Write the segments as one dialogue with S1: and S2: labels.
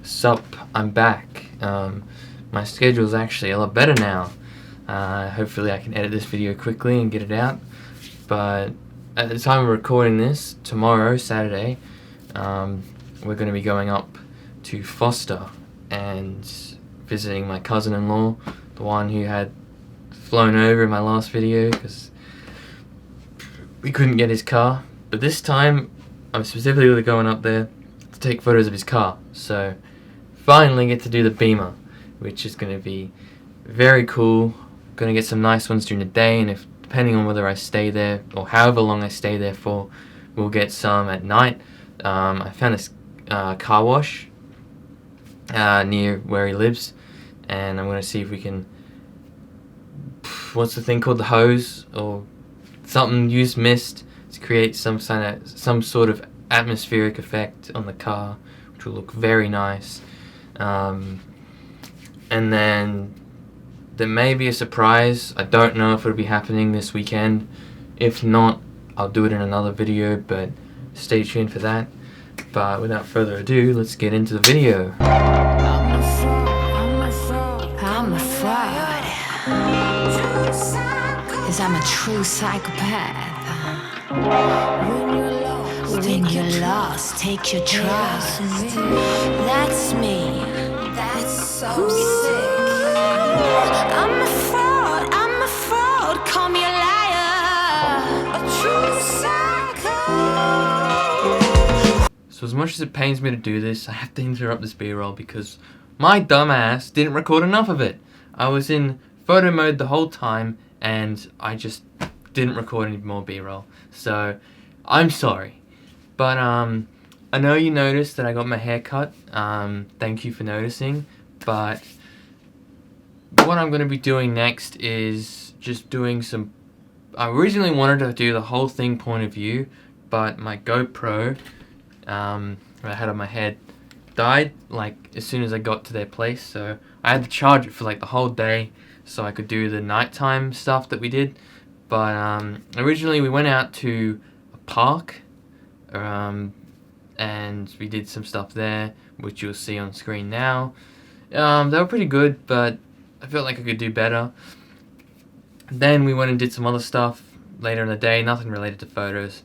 S1: Sup, I'm back. My schedule's actually a lot better now. Hopefully I can edit this video quickly and get it out. But at the time of recording this, tomorrow, Saturday, we're going to be going up to Foster and visiting my cousin-in-law, the one who had flown over in my last video because we couldn't get his car. But this time, I'm specifically going up there to take photos of his car. So, finally get to do the Beamer, which is going to be very cool. Going to get some nice ones during the day, and if depending on whether I stay there or however long I stay there for, we'll get some at night. I found this car wash near where he lives, and I'm going to see if we can, what's the thing called, the hose or something, use mist to create some sort of atmospheric effect on the car, which will look very nice. And then there may be a surprise. I don't know if it'll be happening this weekend. If not, I'll do it in another video, but stay tuned for that. But without further ado, let's get into the video.
S2: I'm a fraud, 'cause I'm a true psychopath. When you're lost, take your trust. That's me. That's so sick. I'm a fraud, call me a liar. A true psycho.
S1: So as much as it pains me to do this, I have to interrupt this B-roll because my dumb ass didn't record enough of it. I was in photo mode the whole time and I just didn't record any more B-roll. So I'm sorry. But I know you noticed that I got my hair cut. Thank you for noticing. But what I'm going to be doing next is just doing some... I originally wanted to do the whole thing point of view, but my GoPro that I had on my head died like as soon as I got to their place, so I had to charge it for like the whole day so I could do the nighttime stuff that we did. But originally we went out to a park and we did some stuff there, which you'll see on screen now. They were pretty good, but I felt like I could do better. Then we went and did some other stuff later in the day, nothing related to photos.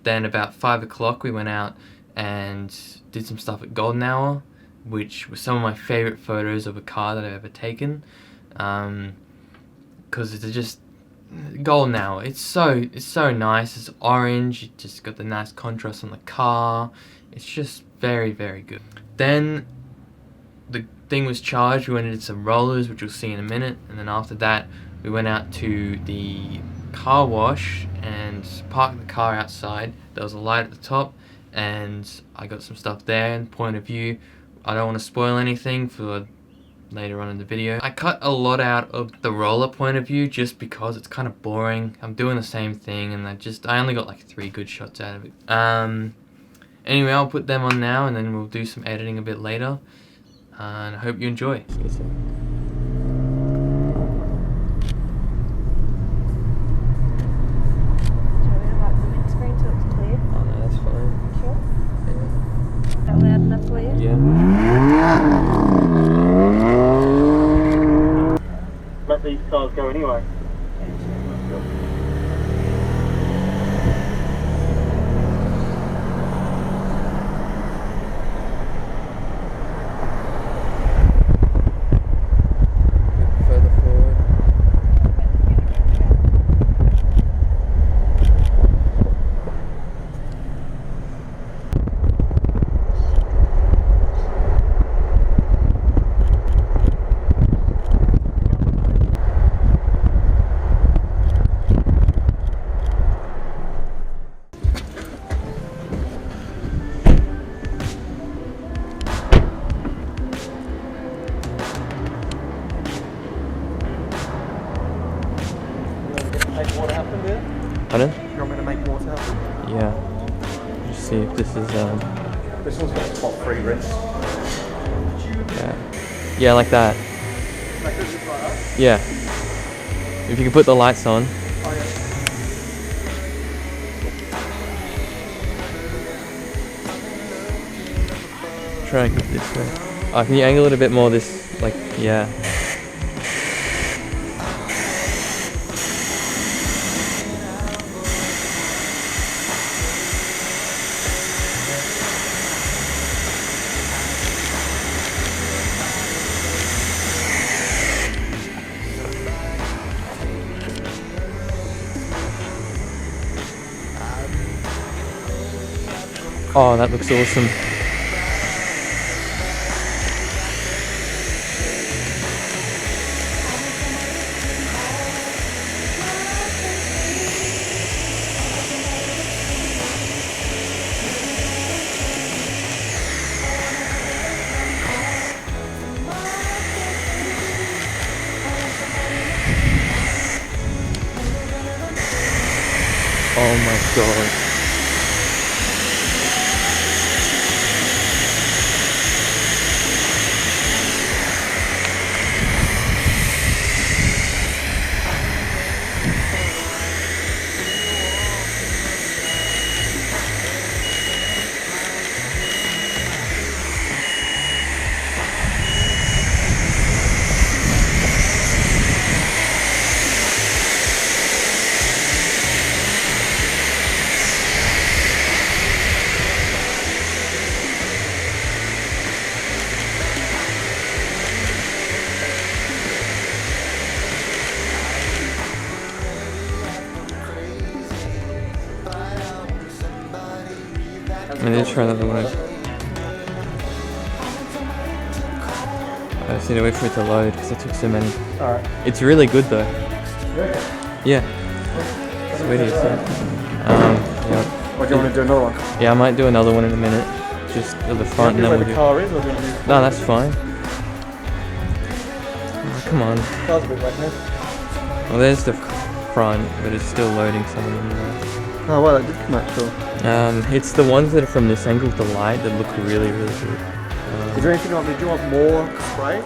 S1: Then about 5 o'clock we went out and did some stuff at Golden Hour, which was some of my favorite photos of a car that I've ever taken. Because it's just Golden Hour. It's so nice. It's orange. It just got the nice contrast on the car. It's just very, very good. Then the thing was charged. We went and did some rollers, which you'll see in a minute. And then after that, we went out to the car wash and parked the car outside. There was a light at the top, and I got some stuff there and point of view. I don't want to spoil anything for later on in the video. I cut a lot out of the roller point of view just because it's kind of boring. I'm doing the same thing and I only got like 3 good shots out of it. Anyway, I'll put them on now and then we'll do some editing a bit later. And I hope you enjoy.
S3: Let these cars go anyway.
S1: Further forward.
S3: Make water happen, there?
S1: Pardon?
S3: You want me to make water happen?
S1: Yeah. Just see if this is
S3: This one's got top 3 rinse.
S1: yeah, like that.
S3: Like this, like that?
S1: Yeah. If you can put the lights on.
S3: Oh yeah.
S1: Try and get this way. Oh, can you angle it a bit more this, like, yeah. Oh, that looks awesome. Oh my god. I need to try another one. I just need to wait for it to load because I took so many.
S3: Alright.
S1: It's really good though.
S3: Yeah.
S1: Yeah. Sweetie, so. Yeah.
S3: Or do you want to do another one?
S1: Yeah, I might do another one in a minute. Just at the front and then
S3: where
S1: we'll
S3: the
S1: do.
S3: car is, or do you want to do?
S1: No, that's fine. Oh, come on.
S3: The car's a bit wet now.
S1: Well, there's the front, but it's still loading some of them.
S3: Oh well, that did come out cool.
S1: It's the ones that are from this angle with the light that look really, really good.
S3: Is there anything you want? Do you want more spray?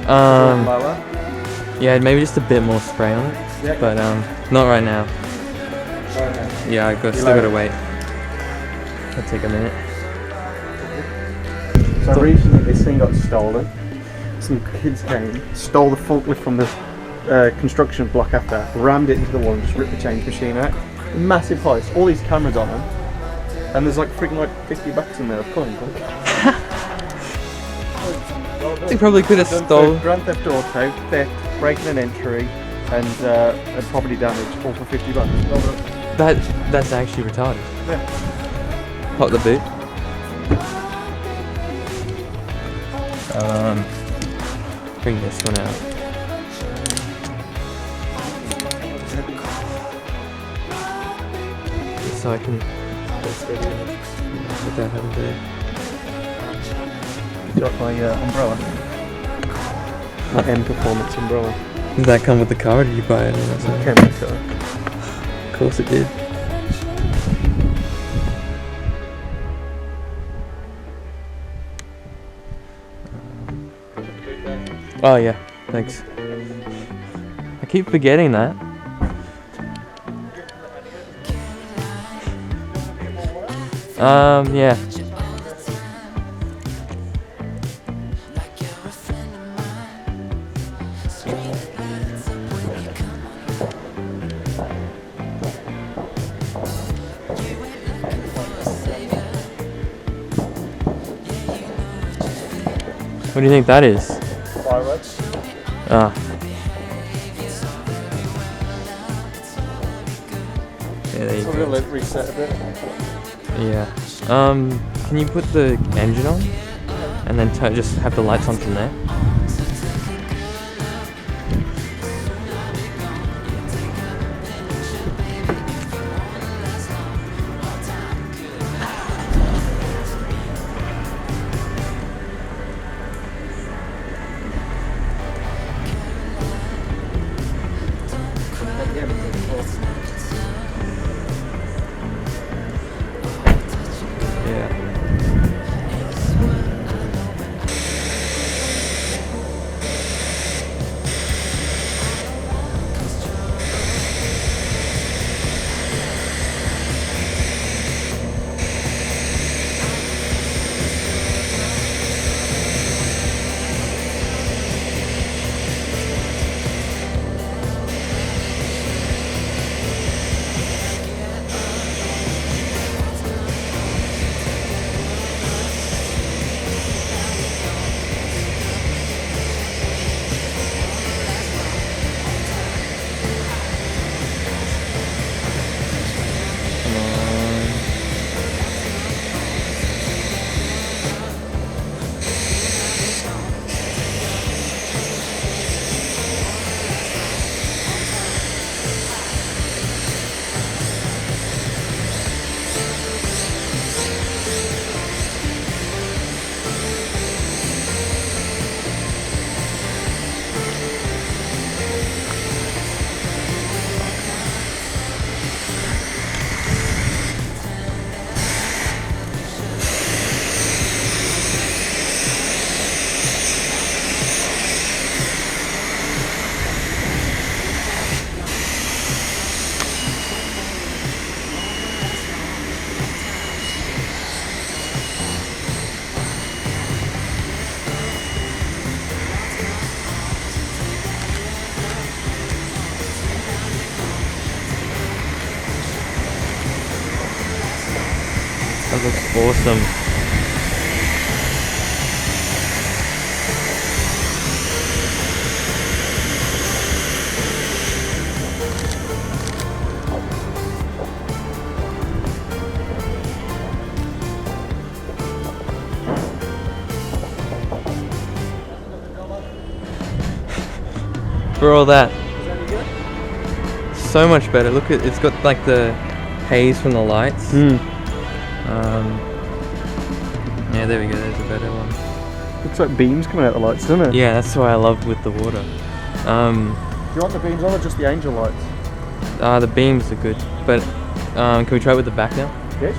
S3: Lower?
S1: Yeah, maybe just a bit more spray on it.
S3: Yeah.
S1: But not right now.
S3: Okay.
S1: Yeah, still gotta wait. It'll take a minute.
S3: So recently this thing got stolen. Some kids came, stole the forklift from the construction block after, rammed it into the wall and just ripped the change machine out. Massive heist, all these cameras on them, and there's like freaking like 50 bucks in there of coins.
S1: They probably could have stolen.
S3: Grand Theft Auto, theft, breaking an entry, and property damage, all for 50 bucks.
S1: That's actually retarded.
S3: Yeah.
S1: Hot the boot. Bring this one out. Just so I can without having to.
S3: Got my umbrella. My M Performance umbrella.
S1: Did that come with the car or did you buy it?
S3: Came with the car.
S1: Of course it did. Oh yeah, thanks. I keep forgetting that. Yeah. What do you think that is?
S3: Fireworks.
S1: Ah. Yeah, there you
S3: So
S1: go.
S3: we'll let it reset a bit.
S1: Yeah. Can you put the engine on? And then just have the lights on from there? Awesome. For all that. So much better. Look at it's got like the haze from the lights. Yeah, there we go. There's a better one.
S3: Looks like beams coming out the lights, doesn't it?
S1: Yeah, that's why I love with the water.
S3: Do you want the beams on or just the angel lights?
S1: The beams are good, but can we try it with the back now?
S3: Yes.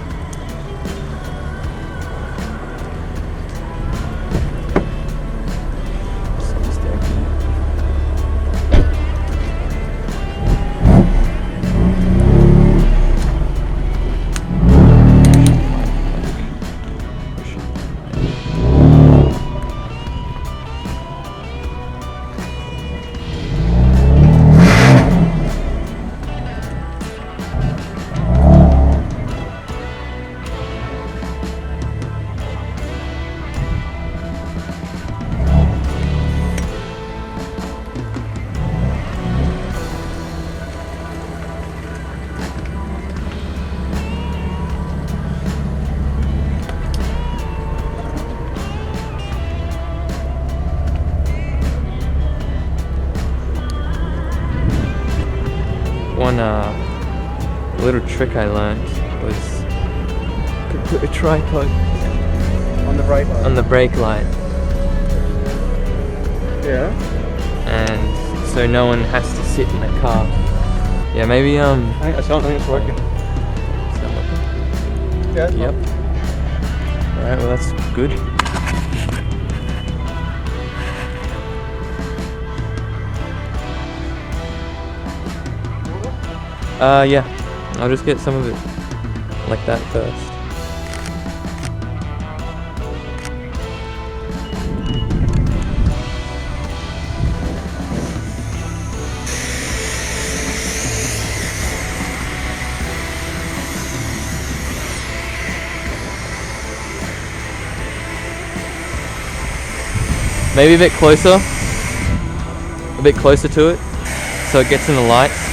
S1: One little trick I learned was to put a tripod
S3: On the brake light.
S1: on the brake light,
S3: Yeah.
S1: and so no one has to sit in the car. Yeah, maybe
S3: I don't think it's working.
S1: is that working?
S3: Yeah.
S1: Yep. Alright, well that's good. Yeah. I'll just get some of it like that first. Maybe a bit closer to it, so it gets in the lights.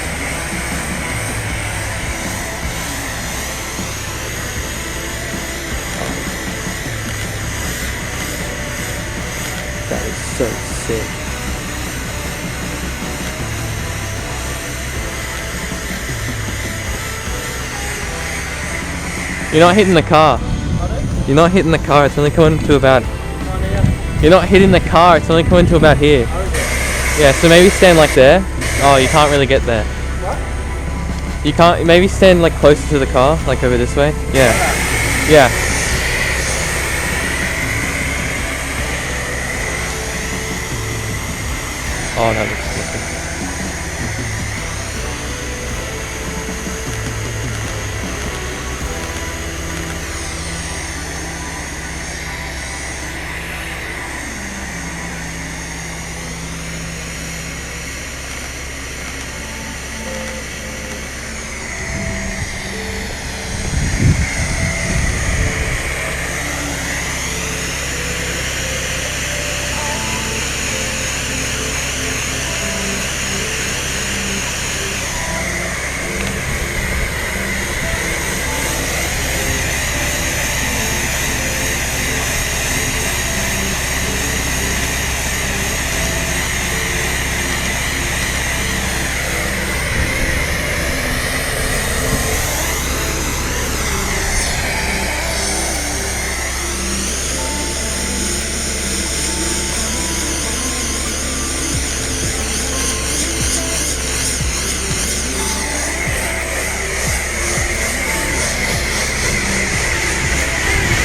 S1: That is so sick. You're not hitting the car. You're not hitting the car, it's only coming to about... You're not hitting the car, it's only coming to about here. Yeah, so maybe stand like there. Oh, you can't really get there. You can't, maybe stand like closer to the car, like over this way. Yeah. Yeah. Oh, that looks awesome.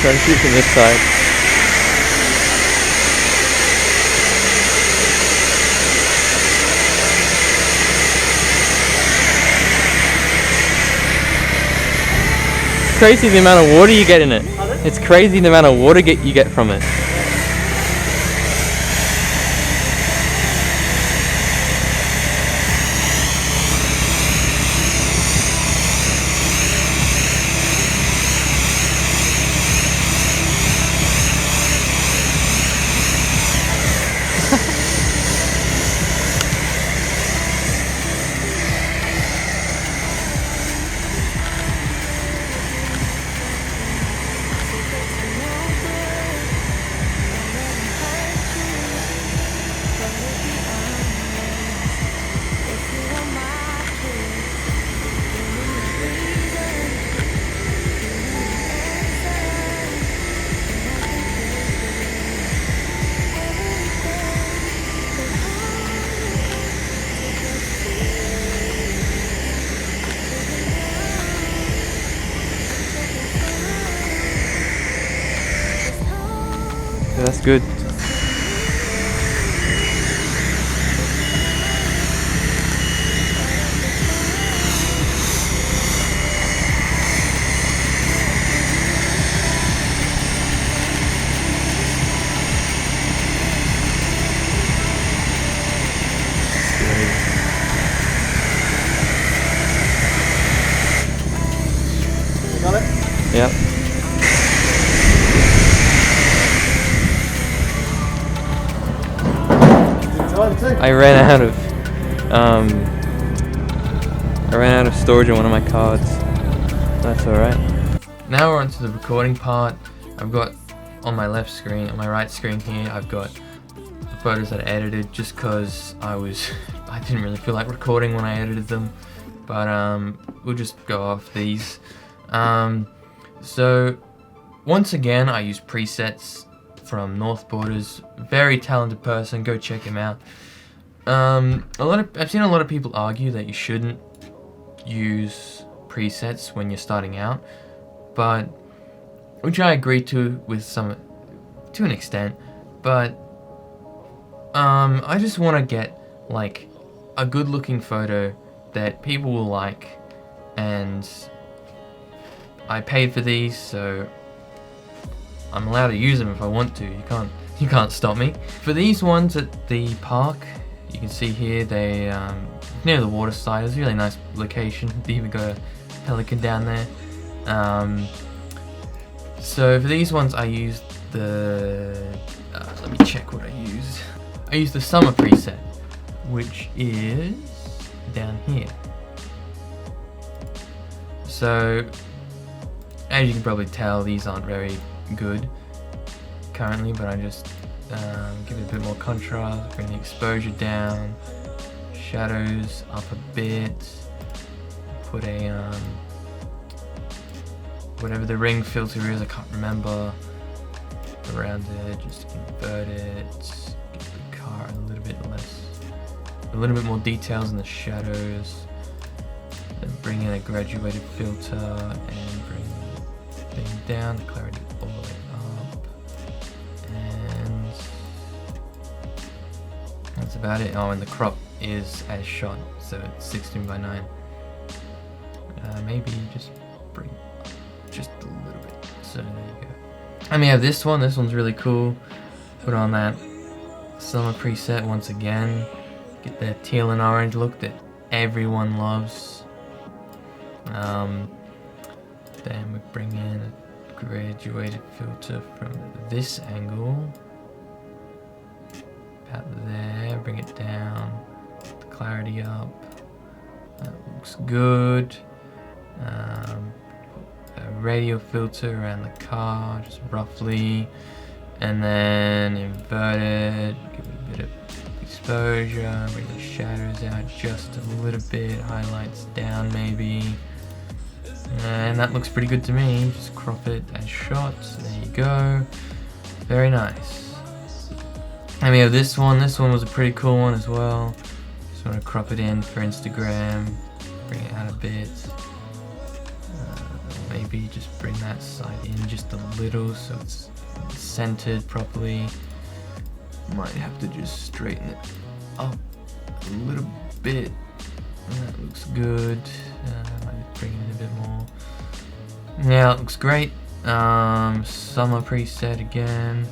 S1: Try to shoot from this side. It's crazy the amount of water you get in it. It's crazy the amount of water you get from it. Yeah, that's good.
S3: Got it?
S1: Yep. I ran out of storage on one of my cards. That's alright. Now we're on to the recording part. I've got on my left screen, on my right screen here, I've got the photos that I edited just because I didn't really feel like recording when I edited them. But we'll just go off these. So once again, I use presets from North Borders. Very talented person, go check him out. I've seen a lot of people argue that you shouldn't use presets when you're starting out, but which I agree to to an extent. But I just want to get like a good looking photo that people will like, and I paid for these, so I'm allowed to use them if I want to. You can't stop me. For these ones at the park, you can see here they near the water side. It's a really nice location. They even got a pelican down there. So for these ones, I used the let me check what I used. I used the summer preset, which is down here. So as you can probably tell, these aren't very good currently, but I just give it a bit more contrast, bring the exposure down, shadows up a bit, put a whatever the ring filter is, I can't remember, around it, just invert it, give the car a little bit more details in the shadows, then bring in a graduated filter and bring things down, the clarity all the way up, and that's about it. Oh, and the crop is as shot, so it's 16 by 9. Maybe just bring up just a little bit. So there you go. And we have this one. This one's really cool. Put on that summer preset once again. Get that teal and orange look that everyone loves. Then we bring in a graduated filter from this angle. About there. Bring it down. Put the clarity up. That looks good. Put a radio filter around the car, just roughly, and then invert it, give it a bit of exposure, bring the shadows out just a little bit, highlights down maybe, and that looks pretty good to me. Just crop it as shots. There you go. Very nice. And we have this one. This one was a pretty cool one as well. Just want to crop it in for Instagram. Bring it out a bit. Maybe just bring that side in just a little so it's centered properly. Might have to just straighten it up a little bit. That looks good. Might bring in a bit more. Yeah, it looks great. Summer preset again.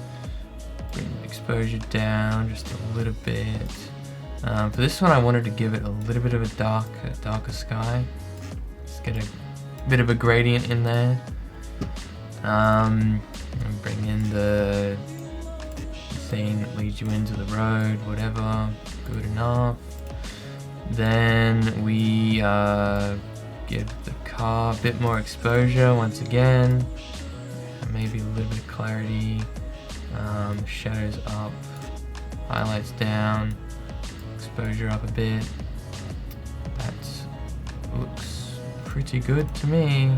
S1: Bring the exposure down just a little bit. For this one, I wanted to give it a little bit of a darker sky. Just get a bit of a gradient in there. And bring in the thing that leads you into the road, whatever, good enough. Then we give the car a bit more exposure once again, maybe a little bit of clarity, shadows up, highlights down, exposure up a bit. That looks pretty good to me.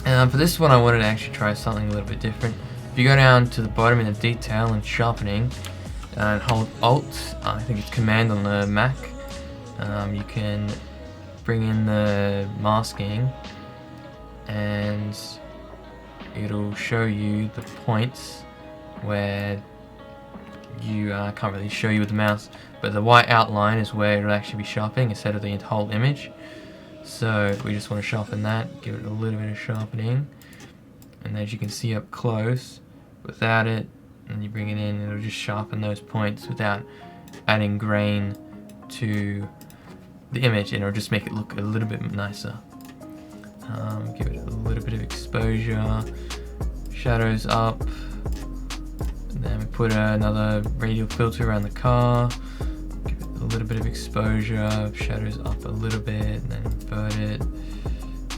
S1: For this one, I wanted to actually try something a little bit different. If you go down to the bottom in the detail and sharpening and hold Alt, I think it's Command on the Mac, you can bring in the masking and it'll show you the points where you can't really show you with the mouse, but the white outline is where it'll actually be sharpening instead of the whole image. So we just want to sharpen that, give it a little bit of sharpening, and as you can see up close, without it, and you bring it in, it'll just sharpen those points without adding grain to the image, and it'll just make it look a little bit nicer. Give it a little bit of exposure, shadows up, and then we put another radial filter around the car, give it a little bit of exposure, shadows up a little bit, and then invert it.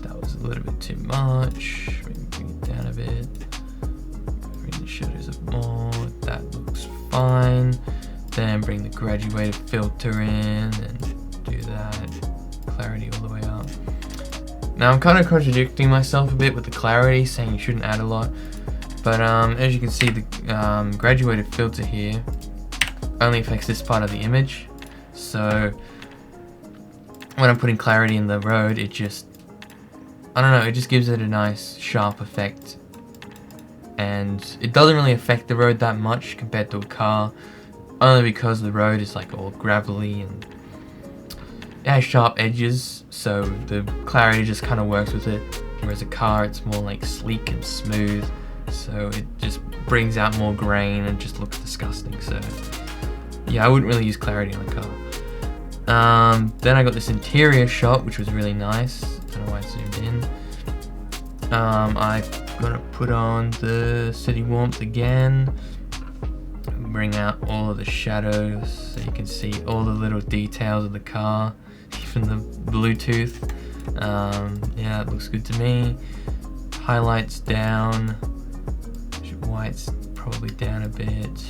S1: That was a little bit too much, maybe bring it down a bit, bring the shadows up more, that looks fine. Then bring the graduated filter in and do that, clarity all the way up. Now I'm kind of contradicting myself a bit with the clarity, saying you shouldn't add a lot, but as you can see, the graduated filter here only affects this part of the image. So when I'm putting clarity in the road, it just, I don't know, it just gives it a nice sharp effect, and it doesn't really affect the road that much compared to a car, only because the road is like all gravelly and it has sharp edges, so the clarity just kind of works with it, whereas a car, it's more like sleek and smooth, so it just brings out more grain and just looks disgusting. So yeah, I wouldn't really use clarity on a car. Then I got this interior shot, which was really nice. I don't know why I zoomed in. I'm gonna put on the city warmth again, bring out all of the shadows so you can see all the little details of the car, even the Bluetooth. Yeah, it looks good to me. Highlights down, white's probably down a bit,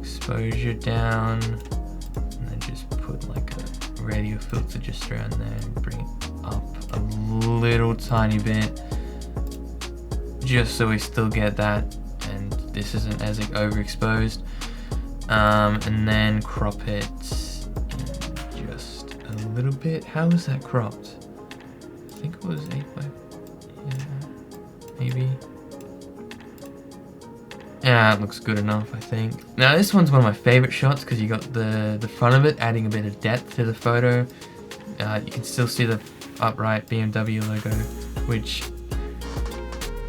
S1: exposure down, and then just put like a radial filter just around there and bring it up a little tiny bit, just so we still get that and this isn't as overexposed. And then crop it just a little bit. How was that cropped? I think it was 8 by, yeah, maybe. Yeah, it looks good enough, I think. Now this one's one of my favorite shots because you got the front of it adding a bit of depth to the photo. You can still see the upright BMW logo, which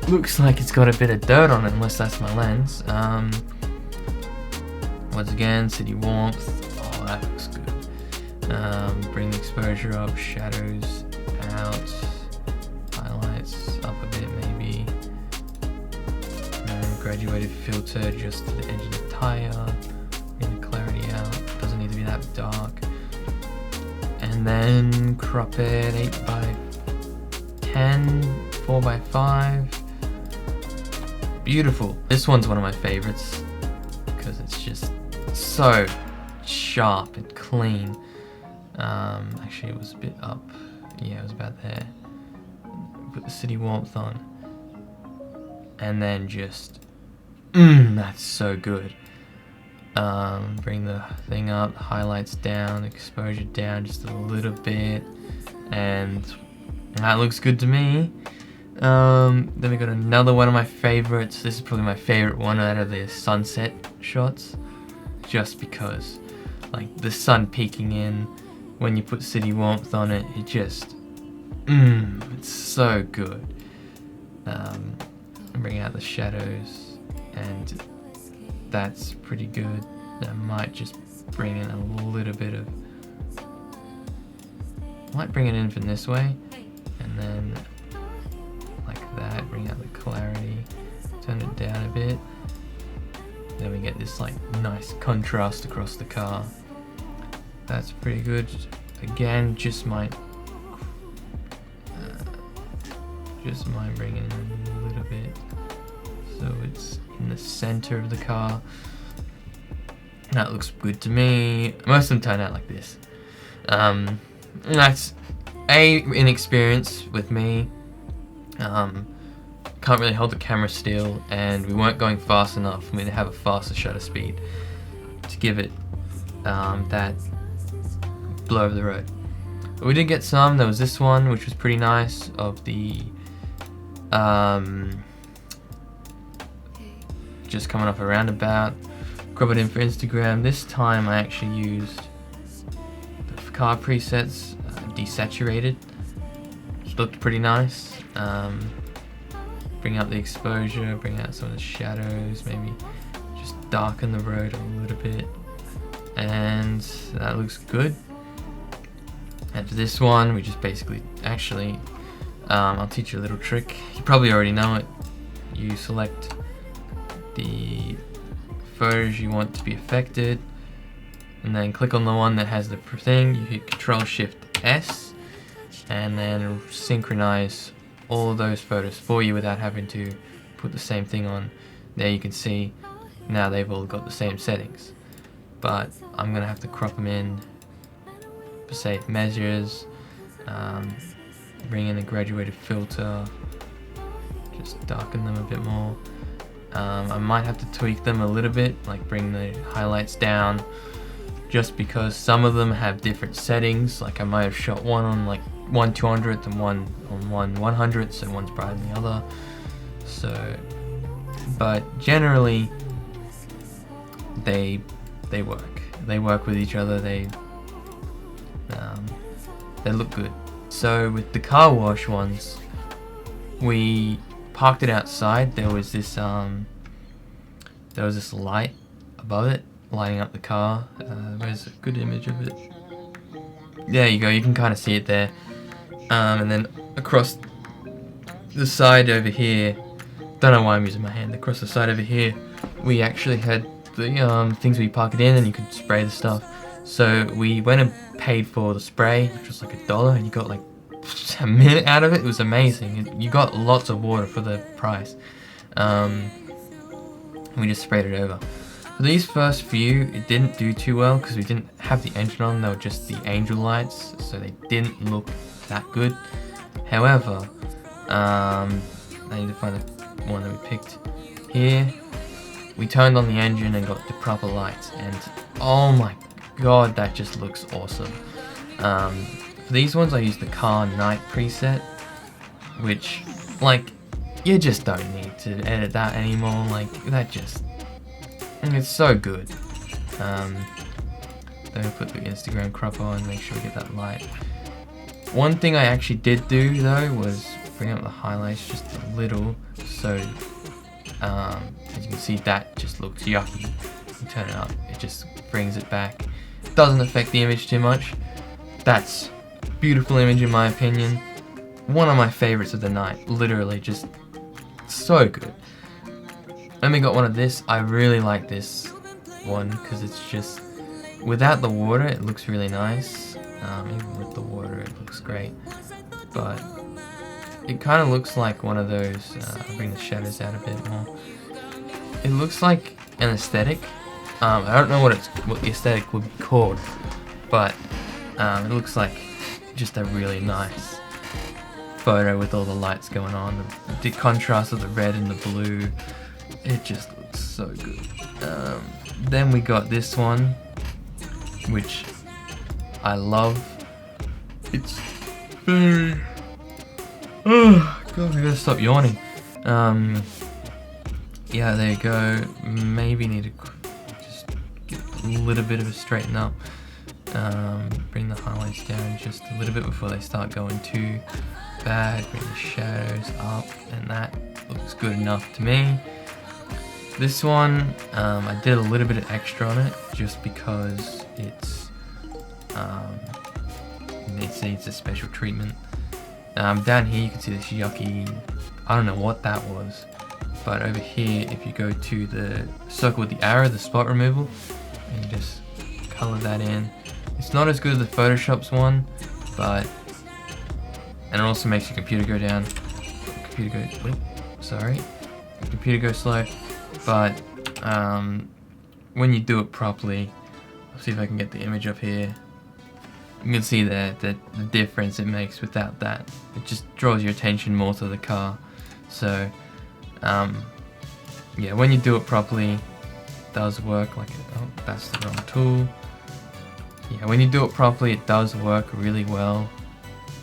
S1: looks like it's got a bit of dirt on it, unless that's my lens. Once again, city warmth. Oh, that looks good. Bring the exposure up, shadows out, highlights up a bit maybe. And graduated filter just to the edge of the tire. Bring the clarity out. Doesn't need to be that dark. And then crop it 8 by 10, 4 by 5. Beautiful. This one's one of my favorites because it's just so sharp and clean. Actually, it was a bit up. Yeah, it was about there. Put the city warmth on, and then just, that's so good. Bring the thing up, highlights down, exposure down just a little bit, and that looks good to me. Then we got another one of my favorites. This is probably my favorite one out of the sunset shots, just because like the sun peeking in when you put city warmth on it, it just it's so good. Bring out the shadows, and that's pretty good. I might just bring in a little bit of, might bring it in from this way, and then like that, bring out the clarity, turn it down a bit. Then we get this like nice contrast across the car. That's pretty good. Again, just might bring it in a little bit so it's in the center of the car. That looks good to me. Most of them turn out like this. That's inexperience with me. Can't really hold the camera still, and we weren't going fast enough for me to have a faster shutter speed to give it that blow over the road. But we did get some. There was this one, which was pretty nice, of the just coming off a roundabout. Crop it in for Instagram. This time I actually used the car presets, desaturated. It looked pretty nice. Bring out the exposure, bring out some of the shadows, maybe just darken the road a little bit, and that looks good. And for this one, we just basically, actually, I'll teach you a little trick. You probably already know it. You select the photos you want to be affected, and then click on the one that has the thing. You hit Control-Shift-S, and then synchronize all of those photos for you without having to put the same thing on. There you can see now they've all got the same settings, but I'm gonna have to crop them in for safe measures. Bring in a graduated filter, just darken them a bit more. I might have to tweak them a little bit, like bring the highlights down, just because some of them have different settings. Like I might have shot one on like 1/200th and one on 1/100th, so one's brighter than the other. So, but generally they work. They work with each other. They look good. So with the car wash ones, we parked it outside. There was this light above it lighting up the car. Where's a good image of it? There you go. You can kind of see it there. And then across the side over here, don't know why I'm using my hand. Across the side over here, we actually had the things we park it in, and you could spray the stuff. So we went and paid for the spray, which was like $1, and you got like a minute out of it. It was amazing. You got lots of water for the price. We just sprayed it over. For these first few, it didn't do too well because we didn't have the engine on. They were just the angel lights, so they didn't look that good. However, I need to find the one that we picked here. We turned on the engine and got the proper lights, and oh my god, that just looks awesome. For these ones I used the car night preset, which, like, you just don't need to edit that anymore. Like, that just, it's so good. Then we put the Instagram crop on, make sure we get that light. One thing I actually did do though was bring up the highlights just a little, so as you can see, that just looks yucky. You turn it up, it just brings it back. Doesn't affect the image too much. That's a beautiful image in my opinion. One of my favorites of the night. Literally just so good. Then we got one of this. I really like this one because it's just, without the water it looks really nice. Even with the water it looks great. But it kind of looks like one of those, I'll bring the shadows out a bit more. It looks like an aesthetic. I don't know what the aesthetic would be called, but it looks like just a really nice photo with all the lights going on. The contrast of the red and the blue, it just looks so good. Then we got this one, which I love. It's very, oh god, I gotta stop yawning. Yeah, there you go. Maybe need to just get a little bit of a straighten up. Bring the highlights down just a little bit before they start going too bad. Bring the shadows up, and that looks good enough to me. This one, I did a little bit of extra on it just because it needs a special treatment. Down here you can see this yucky, I don't know what that was, but over here if you go to the circle with the arrow, the spot removal, and you just color that in. It's not as good as the Photoshop's one, but, and it also makes your computer go down. Computer go slow. But when you do it properly, I'll see if I can get the image up here. You can see there that the difference it makes without that. It just draws your attention more to the car. So yeah, when you do it properly, it does work. Like, oh, that's the wrong tool. Yeah, when you do it properly, it does work really well.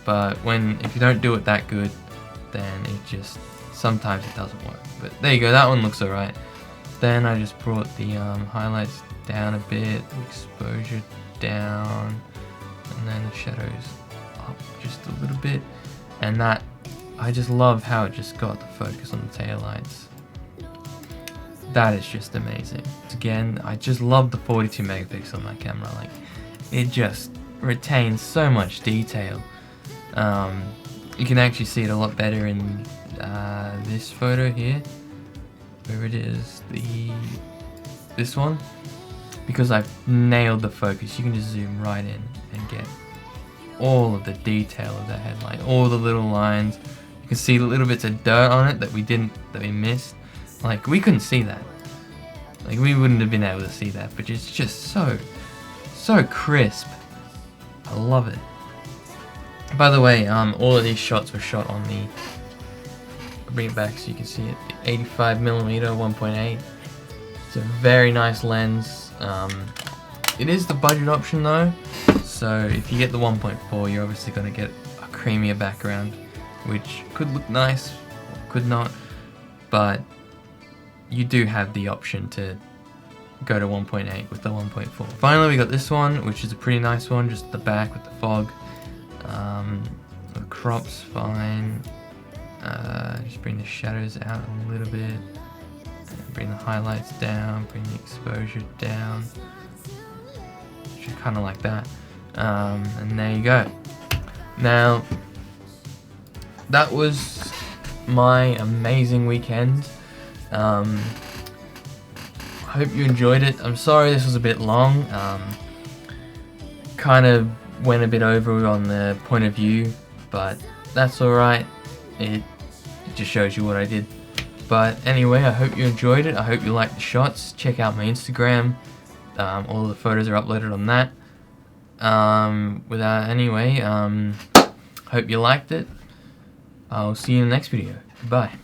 S1: But if you don't do it that good, then it just, sometimes it doesn't work. But there you go, that one looks alright. Then I just brought the highlights down a bit, exposure down, and then the shadows up just a little bit. And that, I just love how it just got the focus on the taillights. That is just amazing. Again, I just love the 42 megapixel on that camera. Like, it just retains so much detail. You can actually see it a lot better in this photo here, where it is this one, because I've nailed the focus. You can just zoom right in and get all of the detail of the headlight, all the little lines. You can see the little bits of dirt on it that we missed. Like, we couldn't see that. Like, we wouldn't have been able to see that, but it's just so crisp. I love it. By the way, all of these shots were shot on the, I'll bring it back so you can see it, the 85mm 1.8. It's a very nice lens. It is the budget option though, so if you get the 1.4, you're obviously going to get a creamier background, which could look nice, or could not, but you do have the option to go to 1.8 with the 1.4. Finally, we got this one, which is a pretty nice one, just the back with the fog. The crop's fine. Just bring the shadows out a little bit. Bring the highlights down, bring the exposure down. Just kind of like that. And there you go. Now, that was my amazing weekend. I hope you enjoyed it. I'm sorry this was a bit long. Kind of went a bit over on the point of view, but that's alright. It just shows you what I did. But anyway, I hope you enjoyed it. I hope you liked the shots. Check out my Instagram. All the photos are uploaded on that. Hope you liked it. I'll see you in the next video. Bye.